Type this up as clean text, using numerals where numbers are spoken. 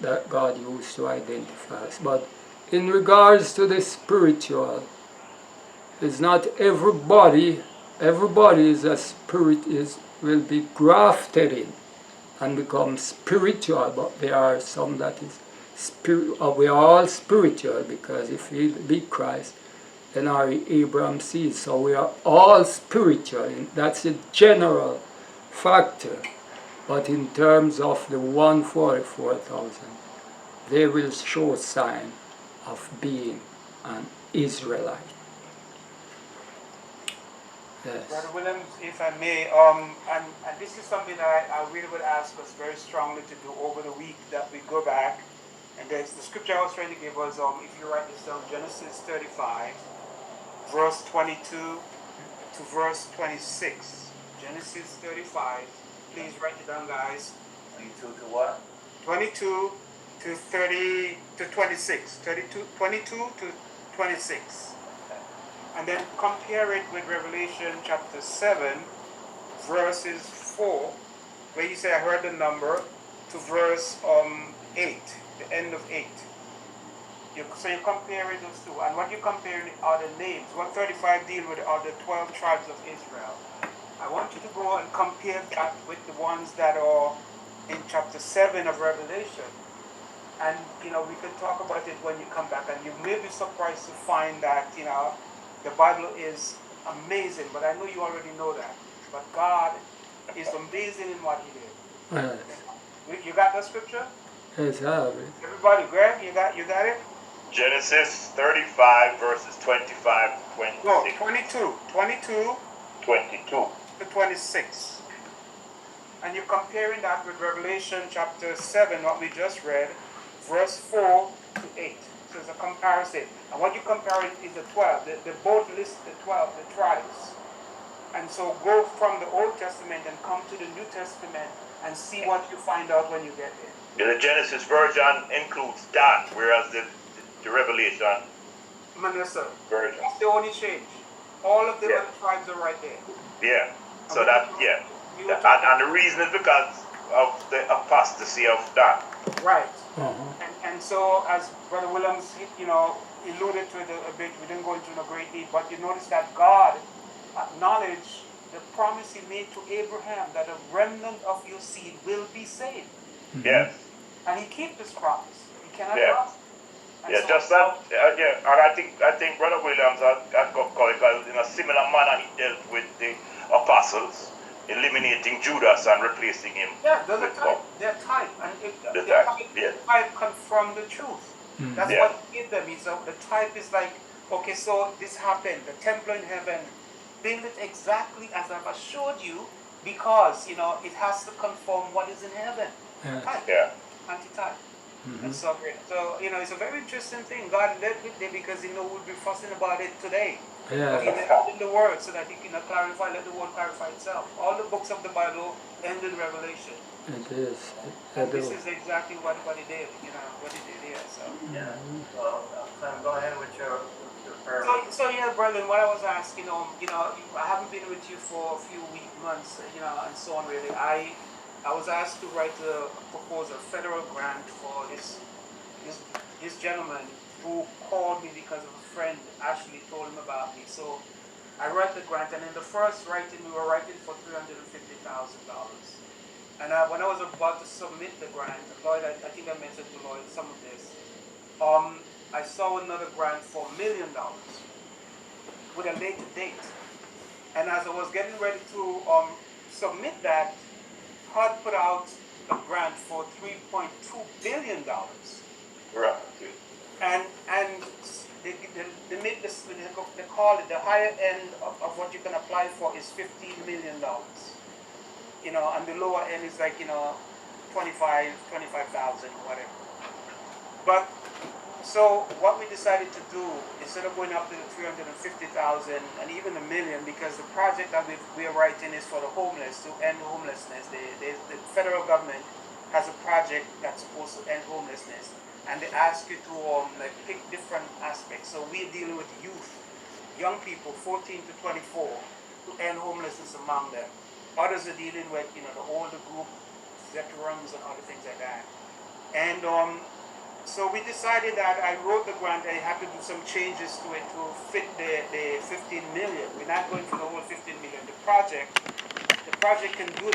that God used to identify us. But in regards to the spiritual, it's not everybody. Everybody is a spirit will be grafted in and become spiritual, but there are some that is spirit. We are all spiritual, because if we be Christ, then are Abraham's seed. So we are all spiritual, and that's a general factor. But in terms of the 144,000, they will show sign of being an Israelite. Yes. Brother Williams, if I may, and this is something that I really would ask us very strongly to do over the week, that we go back, and there's the scripture I was trying to give was, if you write this down, Genesis 35, verse 22 to verse 26. Genesis 35, please write it down, guys. 22 to what? 22 to 30 to 26. 22 to 26. And then compare it with Revelation chapter 7, verses 4, where you say, I heard the number, to verse 8, the end of 8. So you're comparing those two. And what you're comparing are the names. 135 deal with are the 12 tribes of Israel. I want you to go and compare that with the ones that are in chapter 7 of Revelation. And, we can talk about it when you come back. And you may be surprised to find that, the Bible is amazing, but I know you already know that. But God is amazing in what He did. Yes. You got that scripture? Yes, I have it. Everybody, Greg, you got it? Genesis 35 verses 25 to 26. No, 22. 22. To 26. And you're comparing that with Revelation chapter 7, what we just read, verse 4 to 8. So it's a comparison. And what you compare is the 12. They both list the 12, the tribes. And so go from the Old Testament and come to the New Testament and see what you find out when you get there. Yeah, the Genesis version includes Dan, whereas the Revelation Manasseh version. That's the only change. All of the other tribes are right there. Yeah. So that, and the reason is because of the apostasy of Dan. Right. And so, as Brother Williams, alluded to it a bit, we didn't go into a great deep, but you notice that God acknowledged the promise He made to Abraham that a remnant of your seed will be saved. Yes. And He keeps this promise. He cannot lie. Yeah, just that. And I think Brother Williams had called it in a similar manner he dealt with the apostles, eliminating Judas and replacing him. Yeah, they're type. They're type, and the type confirm the truth. That's what He gave them. The type is like, okay, so this happened. The temple in heaven, build it exactly as I've assured you, because it has to conform what is in heaven. Type. Anti-type. That's so great. So, it's a very interesting thing. God led with it because we'll be fussing about it today. Yeah. But He left in the Word so that He can clarify, let the Word clarify itself. All the books of the Bible end in Revelation. It is. And this is exactly what He did, what He did here. So. Yeah. Well, Clem, go ahead with your prayer. So yeah, brethren, what I was asking, I haven't been with you for a few months, and so on really. I was asked to propose a federal grant for this gentleman who called me because of a friend actually told him about me. So I wrote the grant, and in the first writing, we were writing for $350,000. And when I was about to submit the grant, Lloyd, I think I mentioned to Lloyd some of this, I saw another grant for $1 million with a later date. And as I was getting ready to submit that, HUD put out a grant for $3.2 billion. Right. And they make this, they call it the higher end of what you can apply for is $15 million. And the lower end is like, 25,000, whatever. But so what we decided to do, instead of going up to the 350,000 and even $1 million, because the project that we are writing is for the homeless, to end homelessness. The federal government has a project that's supposed to end homelessness, and they ask you to pick different aspects. So we're dealing with youth, young people, 14 to 24, to end homelessness among them. Others are dealing with the older group, veterans and other things like that. And so we decided that I wrote the grant, I had to do some changes to it to fit the 15 million. We're not going for the whole 15 million. The project can do that.